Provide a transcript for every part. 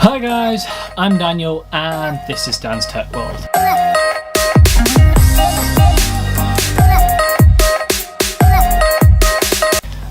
Hi guys, I'm Daniel and this is Dan's Tech World.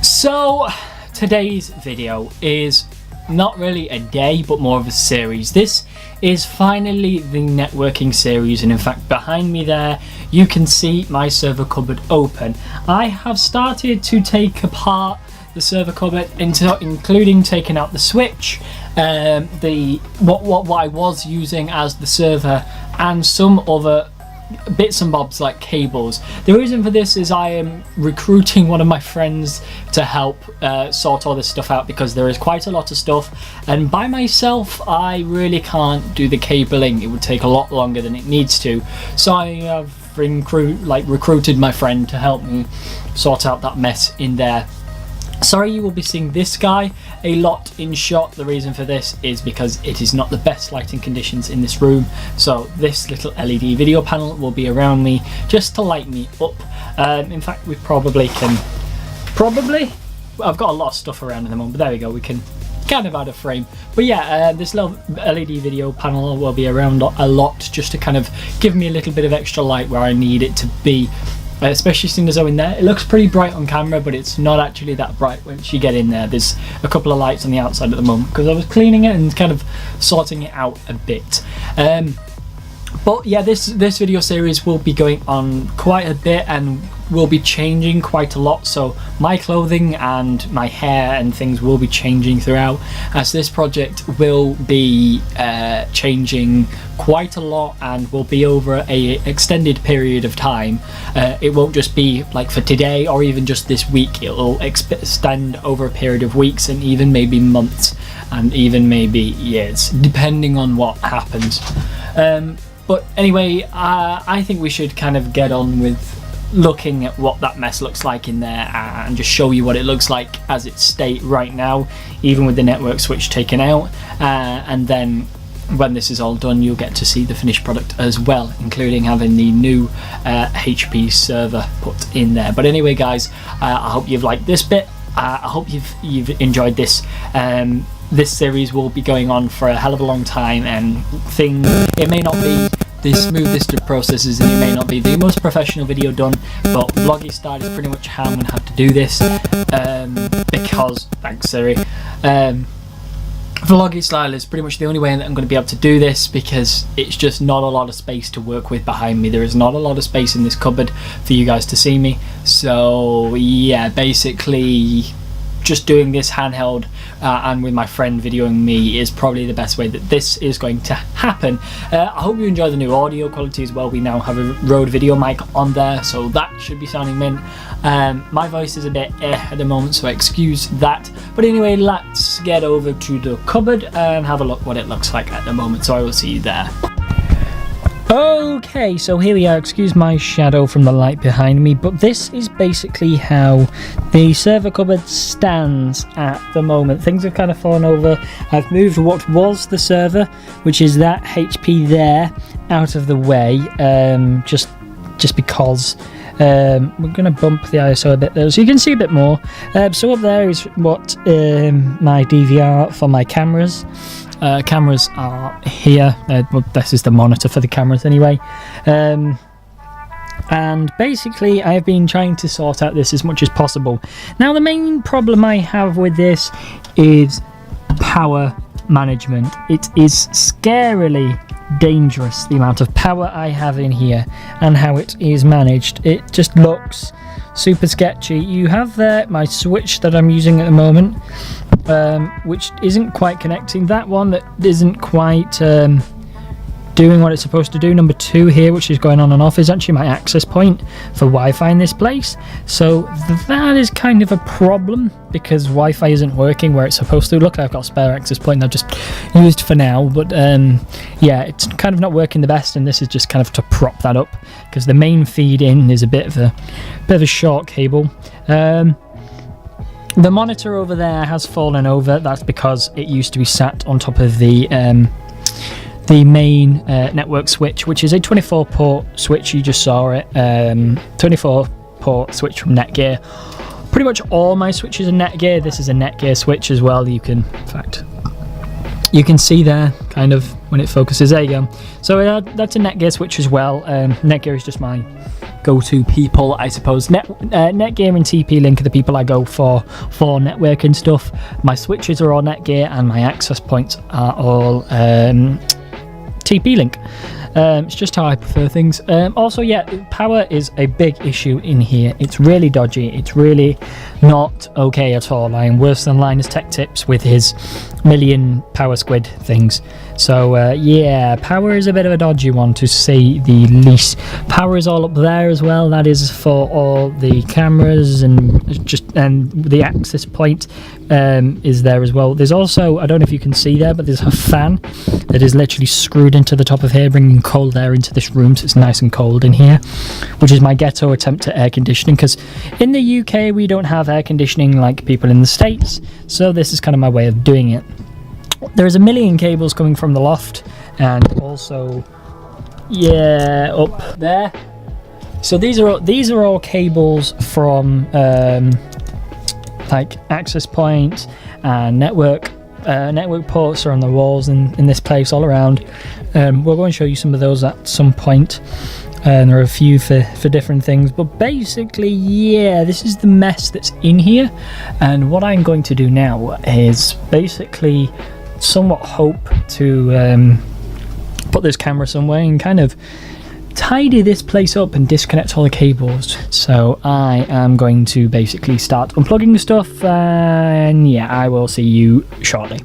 So today's video is not really a day but more of a series. This is finally the networking series, and in fact behind me there you can see my server cupboard open. I have started to take apart the server cupboard, including taking out the switch, what I was using as the server, and some other bits and bobs like cables. The reason for this is I am recruiting one of my friends to help sort all this stuff out, because there is quite a lot of stuff, and by myself I really can't do the cabling. It would take a lot longer than it needs to, so I have recruited my friend to help me sort out that mess in there. Sorry, you will be seeing this guy a lot in shot. The reason for this is because it is not the best lighting conditions in this room, so this little LED video panel will be around me just to light me up. In fact, we probably I've got a lot of stuff around at the moment, but there we go, we can kind of out of frame. But yeah, this little LED video panel will be around a lot just to kind of give me a little bit of extra light where I need it to be. Especially seeing as though in there it looks pretty bright on camera, but it's not actually that bright once you get in there. There's a couple of lights on the outside at the moment because I was cleaning it and kind of sorting it out a bit. But yeah, this video series will be going on quite a bit and will be changing quite a lot, so my clothing and my hair and things will be changing throughout, as this project will be changing quite a lot and will be over a extended period of time. It won't just be like for today or even just this week. It will extend over a period of weeks and even maybe months and even maybe years, depending on what happens. But anyway, I think we should kind of get on with looking at what that mess looks like in there and just show you what it looks like as its state right now, even with the network switch taken out, and then when this is all done you'll get to see the finished product as well, including having the new HP server put in there. But anyway guys, I hope you've liked this bit. I hope you've enjoyed this. This series will be going on for a hell of a long time, and it may not be the smoothest of processes and it may not be the most professional video done, but vloggy style is pretty much how I'm going to have to do this, because, thanks Siri, vloggy style is pretty much the only way that I'm going to be able to do this, because it's just not a lot of space to work with behind me. There is not a lot of space in this cupboard for you guys to see me, so yeah, basically just doing this handheld and with my friend videoing me is probably the best way that this is going to happen. I hope you enjoy the new audio quality as well. We now have a Rode video mic on there, so that should be sounding mint. My voice is a bit at the moment, so excuse that. But anyway, let's get over to the cupboard and have a look what it looks like at the moment, so I will see you there. Okay, so here we are. Excuse my shadow from the light behind me, but this is basically how the server cupboard stands at the moment. Things have kind of fallen over. I've moved what was the server, which is that HP there, out of the way, just because. We're going to bump the ISO a bit there so you can see a bit more. So up there is what my DVR for my cameras. Cameras are here. Well, this is the monitor for the cameras anyway. And basically I've been trying to sort out this as much as possible. Now the main problem I have with this is power management. It is scarily dangerous, the amount of power I have in here and how it is managed. It just looks super sketchy. You have there my switch that I'm using at the moment, which isn't quite connecting. That one that isn't quite doing what it's supposed to do. Number 2 here, which is going on and off, is actually my access point for Wi-Fi in this place. So that is kind of a problem because Wi-Fi isn't working where it's supposed to. Look, I've got a spare access point I've just used for now, but yeah, it's kind of not working the best, and this is just kind of to prop that up because the main feed in is a bit of a short cable. The monitor over there has fallen over. That's because it used to be sat on top of the main network switch, which is a 24-port switch. You just saw it, 24-port switch from Netgear. Pretty much all my switches are Netgear. This is a Netgear switch as well. You can, in fact, you can see there kind of when it focuses. There you go. So that's a Netgear switch as well. Netgear is just my go-to people, I suppose. Netgear and TP-Link are the people I go for networking stuff. My switches are all Netgear and my access points are all TP-Link. It's just how I prefer things. Also, yeah, power is a big issue in here. It's really dodgy. It's really not okay at all. I am worse than Linus Tech Tips with his million power squid things. So yeah, power is a bit of a dodgy one, to say the least. Power is all up there as well. That is for all the cameras, and the access point is there as well. There's also, I don't know if you can see there, but there's a fan that is literally screwed into the top of here, bringing cold air into this room, so it's nice and cold in here, which is my ghetto attempt at air conditioning, because in the UK we don't have air conditioning like people in the States, so this is kind of my way of doing it. There's a million cables coming from the loft, and also, yeah, up there. So these are all cables from like access points and network ports are on the walls in this place all around. We're going to show you some of those at some point. And there are a few for different things, but basically, yeah, this is the mess that's in here. And what I'm going to do now is basically somewhat hope to put this camera somewhere and kind of tidy this place up and disconnect all the cables. So I am going to basically start unplugging stuff, and yeah, I will see you shortly.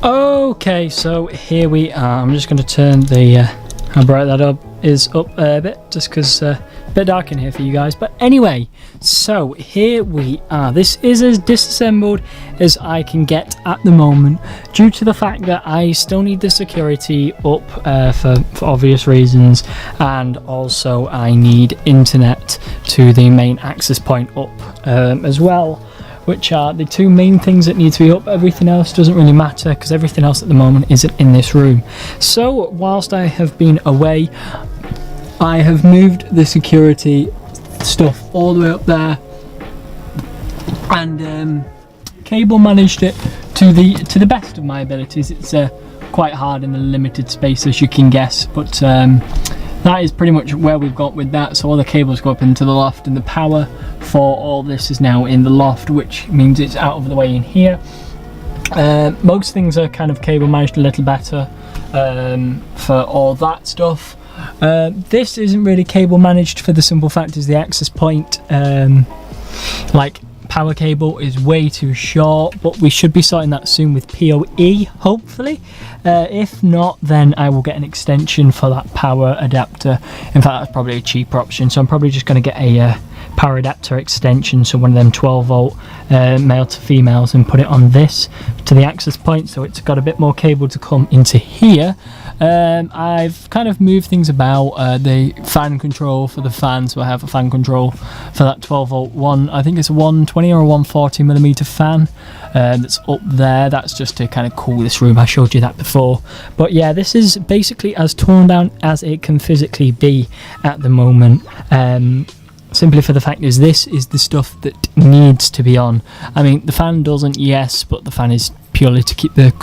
Okay, so here we are. I'm just going to turn the how bright that is up a bit, just because a bit dark in here for you guys. But anyway, so here we are. This is as disassembled as I can get at the moment, due to the fact that I still need the security up for obvious reasons, and also I need internet to the main access point up as well, which are the two main things that need to be up. Everything else doesn't really matter, because everything else at the moment isn't in this room. So whilst I have been away, I have moved the security stuff all the way up there, and cable managed it to the best of my abilities. It's quite hard in the limited space, as you can guess, but that is pretty much where we've got with that. So all the cables go up into the loft, and the power for all this is now in the loft, which means it's out of the way in here. Most things are kind of cable managed a little better for all that stuff. This isn't really cable managed, for the simple fact is the access point, like power cable, is way too short, but we should be sorting that soon with PoE, hopefully. If not, then I will get an extension for that power adapter. In fact, that's probably a cheaper option, so I'm probably just going to get a power adapter extension, so one of them 12 volt male to females, and put it on this to the access point, so it's got a bit more cable to come into here. I've kind of moved things about, the fan control for the fan, so I have a fan control for that 12 volt one. I think it's a 120 or a 140 millimeter fan that's up there. That's just to kind of cool this room. I showed you that before. But yeah, this is basically as torn down as it can physically be at the moment. Simply for the fact is, this is the stuff that needs to be on. I mean, the fan doesn't, yes, but the fan is purely to keep the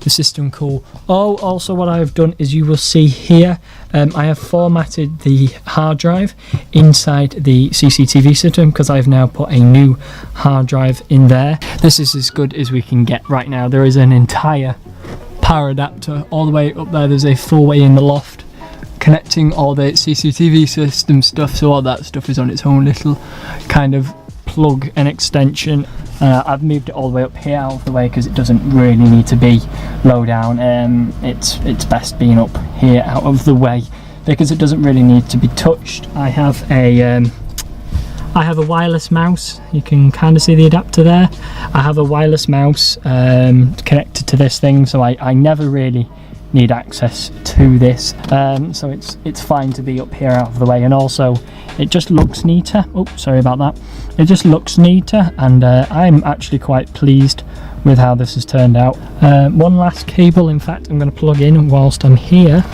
system cool. Oh, also what I've done is, you will see here, I have formatted the hard drive inside the CCTV system, because I've now put a new hard drive in there. This is as good as we can get right now. There is an entire power adapter all the way up there. There's a full way in the loft connecting all the CCTV system stuff, so all that stuff is on its own little kind of plug and extension. I've moved it all the way up here out of the way, because it doesn't really need to be low down. It's best being up here out of the way, because it doesn't really need to be touched. I have a wireless mouse. You can kind of see the adapter there. I have a wireless mouse connected to this thing, so I never really need access to this, so it's fine to be up here out of the way. And also it just looks neater. Oh, sorry about that. It just looks neater, and I'm actually quite pleased with how this has turned out. One last cable, in fact, I'm going to plug in whilst I'm here,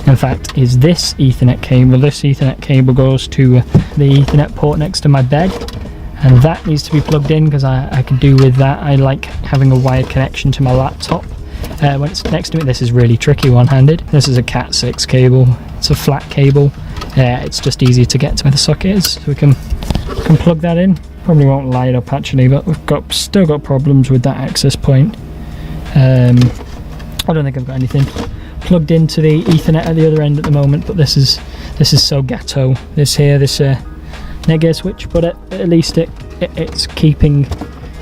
in fact, is this Ethernet cable. This Ethernet cable goes to the Ethernet port next to my bed, and that needs to be plugged in because I can do with that. I like having a wired connection to my laptop when it's next to it. This is really tricky one-handed. This is a Cat 6 cable. It's a flat cable. It's just easier to get to where the socket is, so we can plug that in. Probably won't light up actually, but we've still got problems with that access point. I don't think I've got anything plugged into the Ethernet at the other end at the moment, but this is so ghetto. This negative switch, but at least it's keeping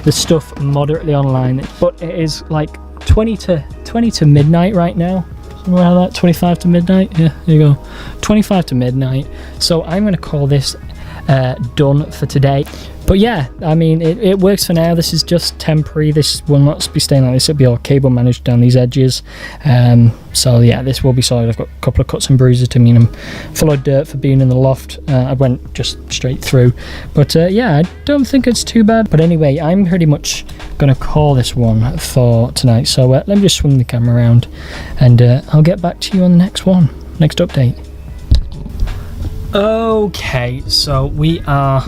the stuff moderately online. But it is like 20 to midnight right now. Somewhere around that, 25 to midnight. Yeah, there you go, 25 to midnight. So I'm going to call this done for today. But yeah, I mean, it works for now. This is just temporary. This will not be staying like this. It'll be all cable managed down these edges. So yeah, this will be solid. I've got a couple of cuts and bruises to mean I'm full of dirt for being in the loft. I went just straight through. But yeah, I don't think it's too bad. But anyway, I'm pretty much going to call this one for tonight. So let me just swing the camera around, and I'll get back to you on the next one, next update. Okay, so we are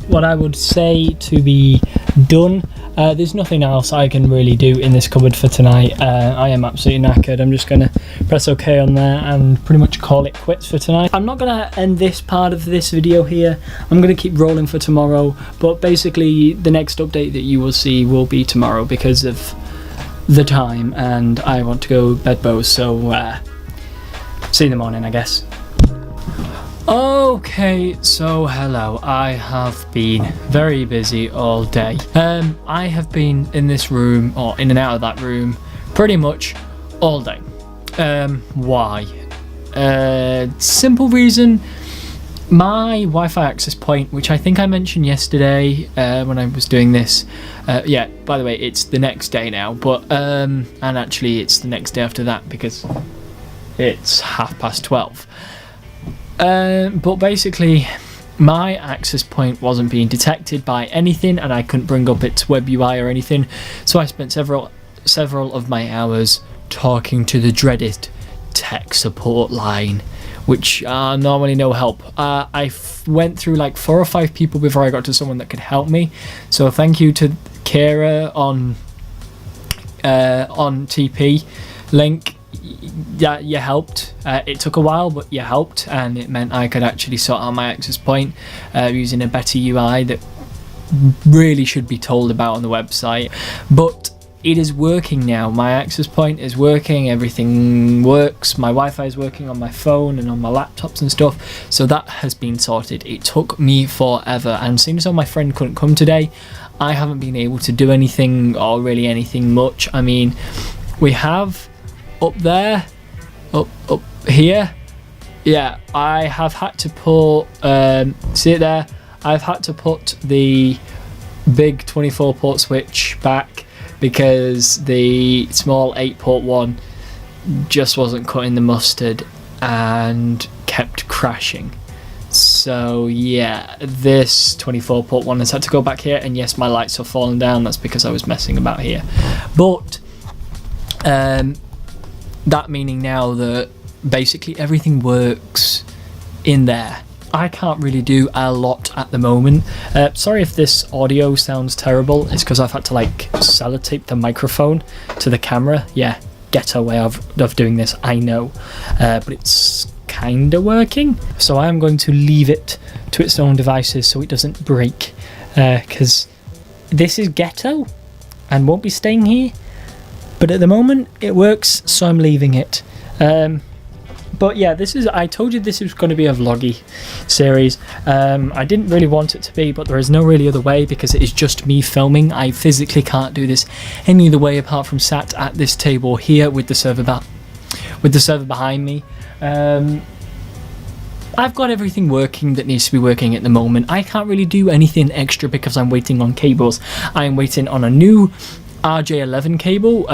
what I would say to be done. There's nothing else I can really do in this cupboard for tonight. I am absolutely knackered. I'm just going to press OK on there and pretty much call it quits for tonight. I'm not going to end this part of this video here. I'm going to keep rolling for tomorrow, but basically the next update that you will see will be tomorrow because of the time, and I want to go bed bows, so see you in the morning, I guess. Okay, so hello. I have been very busy all day. I have been in this room, or in and out of that room, pretty much all day. Why? Simple reason. My Wi-Fi access point, which I think I mentioned yesterday when I was doing this. Yeah, by the way, it's the next day now, but and actually it's the next day after that because it's 12:30. But basically my access point wasn't being detected by anything, and I couldn't bring up its web UI or anything, so I spent several of my hours talking to the dreaded tech support line, which are normally no help. I went through like 4 or 5 people before I got to someone that could help me, so thank you to Kira on TP link. Yeah, you helped. It took a while, but you helped, and it meant I could actually sort out my access point using a better UI that really should be told about on the website. But it is working now. My access point is working, everything works, my Wi-Fi is working on my phone and on my laptops and stuff, so that has been sorted. It took me forever, and seeing as though my friend couldn't come today, I haven't been able to do anything, or really anything much. I mean, we have up there, up here, yeah, I have had to put see it there, I've had to put the big 24 port switch back because the small 8 port one just wasn't cutting the mustard and kept crashing. So yeah, this 24 port one has had to go back here, and yes, my lights have fallen down. That's because I was messing about here, but that meaning now that basically everything works in there. I can't really do a lot at the moment. Sorry if this audio sounds terrible. It's because I've had to like sellotape the microphone to the camera. Yeah, ghetto way of doing this, I know, but it's kind of working. So I am going to leave it to its own devices so it doesn't break, because this is ghetto and won't be staying here. But at the moment it works, so I'm leaving it. But yeah, I told you this was going to be a vloggy series. I didn't really want it to be, but there is no really other way because it is just me filming. I physically can't do this any other way apart from sat at this table here with the server behind me. I've got everything working that needs to be working at the moment. I can't really do anything extra because I'm waiting on cables. I am waiting on a new RJ11 cable.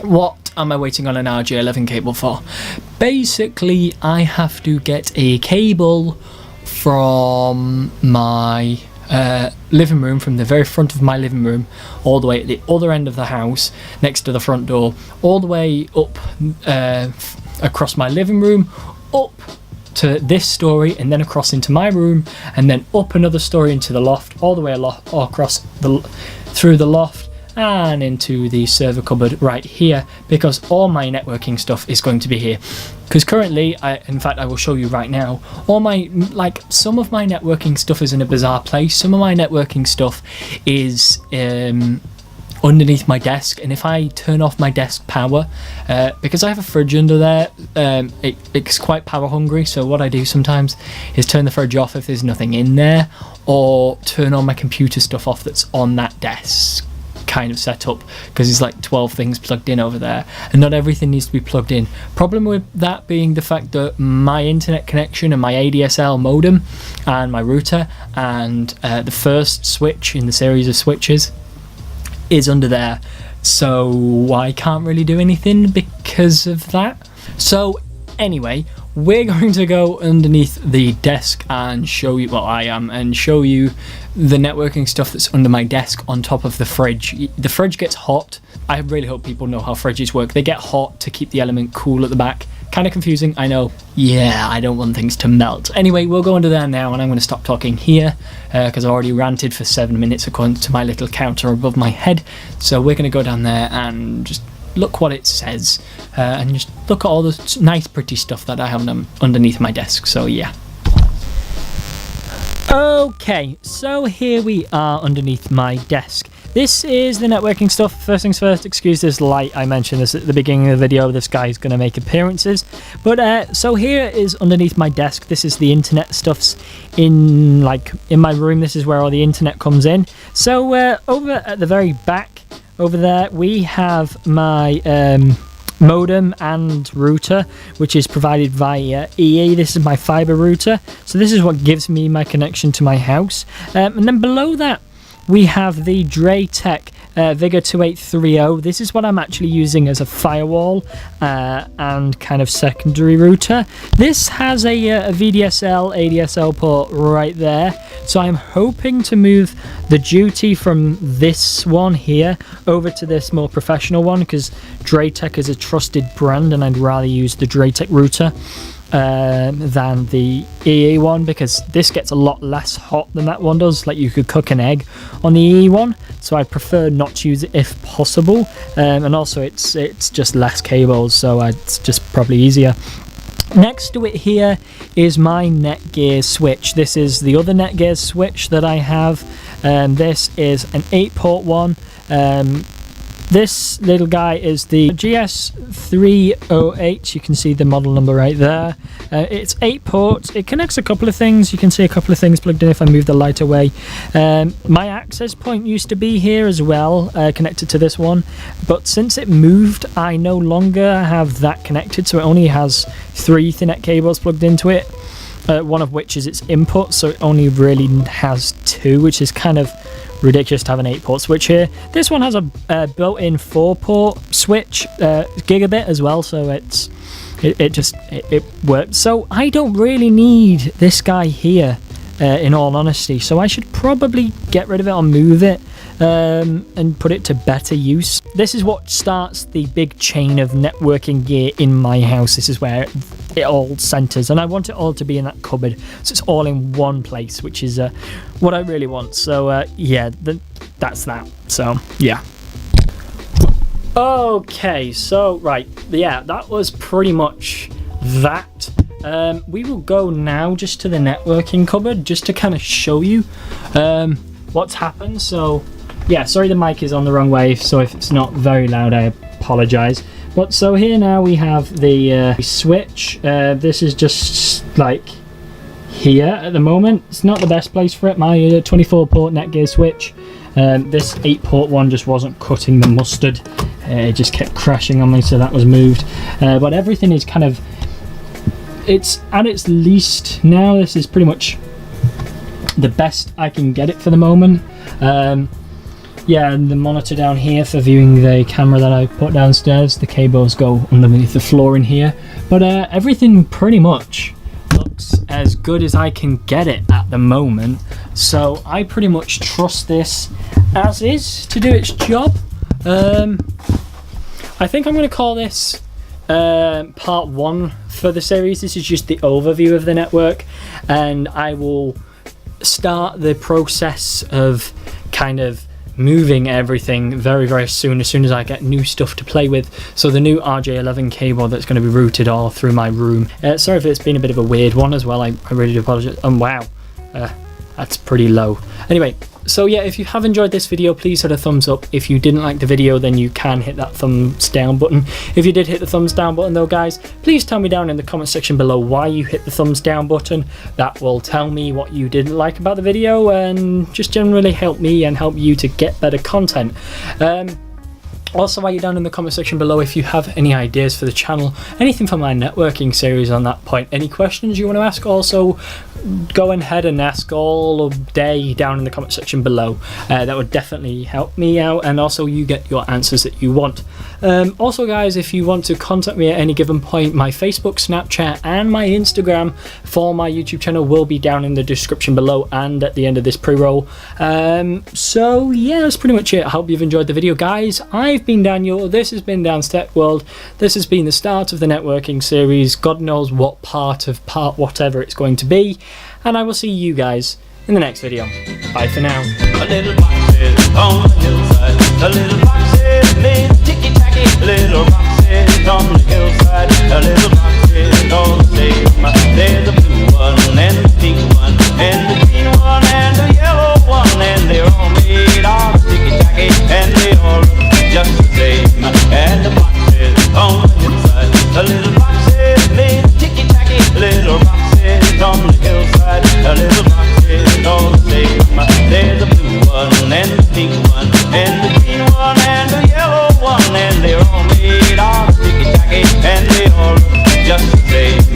What am I waiting on an RJ11 cable for? Basically, I have to get a cable from my living room, from the very front of my living room, all the way at the other end of the house, next to the front door, all the way up across my living room, up to this story, and then across into my room, and then up another story into the loft, all the way across through the loft and into the server cupboard right here, because all my networking stuff is going to be here. Because currently, in fact I will show you right now, all my, like, some of my networking stuff is in a bizarre place. Some of my networking stuff is underneath my desk, and if I turn off my desk power, because I have a fridge under there, it's quite power hungry, so what I do sometimes is turn the fridge off if there's nothing in there, or turn on my computer stuff off that's on that desk kind of setup, because there's like 12 things plugged in over there, and not everything needs to be plugged in. Problem with that being the fact that my internet connection and my ADSL modem and my router and the first switch in the series of switches is under there, so I can't really do anything because of that. So anyway, we're going to go underneath the desk and show you, well, I am, and show you the networking stuff that's under my desk on top of the fridge. The fridge gets hot. I really hope people know how fridges work. They get hot to keep the element cool at the back. Kind of confusing, I know. Yeah, I don't want things to melt. Anyway, we'll go under there now, and I'm going to stop talking here because I already ranted for 7 minutes according to my little counter above my head. So we're going to go down there and just look what it says, and just look at all the nice pretty stuff that I have underneath my desk. So yeah. Okay, so here we are underneath my desk. This is the networking stuff. First things first, excuse this light, I mentioned this at the beginning of the video, this guy's going to make appearances. But so here is underneath my desk, this is the internet stuffs in my room. This is where all the internet comes in. So over at the very back over there we have my modem and router, which is provided via EE. This is my fiber router, so this is what gives me my connection to my house. And then below that we have the Draytech Vigor 2830. This is what I'm actually using as a firewall and kind of secondary router. This has a VDSL ADSL port right there, so I'm hoping to move the duty from this one here over to this more professional one, because Draytech is a trusted brand and I'd rather use the Draytech router than the EE one, because this gets a lot less hot than that one does. Like, you could cook an egg on the EE one, so I prefer not to use it if possible, and also it's just less cables, so it's just probably easier. Next to it here is my Netgear switch. This is the other Netgear switch that I have. This is an 8-port one. This little guy is the GS308. You can see the model number right there. It's 8 ports. It connects a couple of things. You can see a couple of things plugged in if I move the light away. My access point used to be here as well, connected to this one. But since it moved, I no longer have that connected. So it only has 3 Ethernet cables plugged into it. One of which is its input. So it only really has 2, which is kind of ridiculous to have an 8-port switch here. This one has a built-in 4-port switch, gigabit as well, so it works. So I don't really need this guy here, in all honesty, so I should probably get rid of it or move it and put it to better use. This is what starts the big chain of networking gear in my house. This is where it all centers, and I want it all to be in that cupboard, so it's all in one place, which is what I really want. So yeah, that's that. So yeah. Okay, so right, yeah, that was pretty much that. We will go now just to the networking cupboard, just to kind of show you what's happened. So yeah, sorry the mic is on the wrong way, so if it's not very loud, I apologize. But so here now we have the switch. This is just like here at the moment. It's not the best place for it. My 24-port Netgear switch. This 8-port one just wasn't cutting the mustard. It just kept crashing on me, so that was moved. But everything is kind of, it's at its least now. This is pretty much the best I can get it for the moment. yeah, and the monitor down here for viewing the camera that I put downstairs. The cables go underneath the floor in here, but everything pretty much looks as good as I can get it at the moment, so I pretty much trust this as is to do its job. I think I'm going to call this part 1 for the series. This is just the overview of the network, and I will start the process of kind of moving everything very soon, as soon as I get new stuff to play with. So the new RJ11 cable that's going to be routed all through my room. Sorry if it's been a bit of a weird one as well, I really do apologize. Wow, that's pretty low. Anyway, so yeah, if you have enjoyed this video, please hit a thumbs up. If you didn't like the video, then you can hit that thumbs down button. If you did hit the thumbs down button though, guys, please tell me down in the comment section below why you hit the thumbs down button. That will tell me what you didn't like about the video and just generally help me and help you to get better content. Also, while you're down in the comment section below, if you have any ideas for the channel, anything for my networking series on that point, any questions you want to ask, also go ahead and ask all day down in the comment section below. That would definitely help me out, and also you get your answers that you want. Also guys, if you want to contact me at any given point, my Facebook, Snapchat and my Instagram for my YouTube channel will be down in the description below and at the end of this pre-roll. So yeah, that's pretty much it. I hope you've enjoyed the video, guys. I've been Daniel, this has been danstechworld, this has been the start of the networking series, God knows what part whatever it's going to be, and I will see you guys in the next video. Bye for now. A little box on the hillside, a little box ticky tacky, little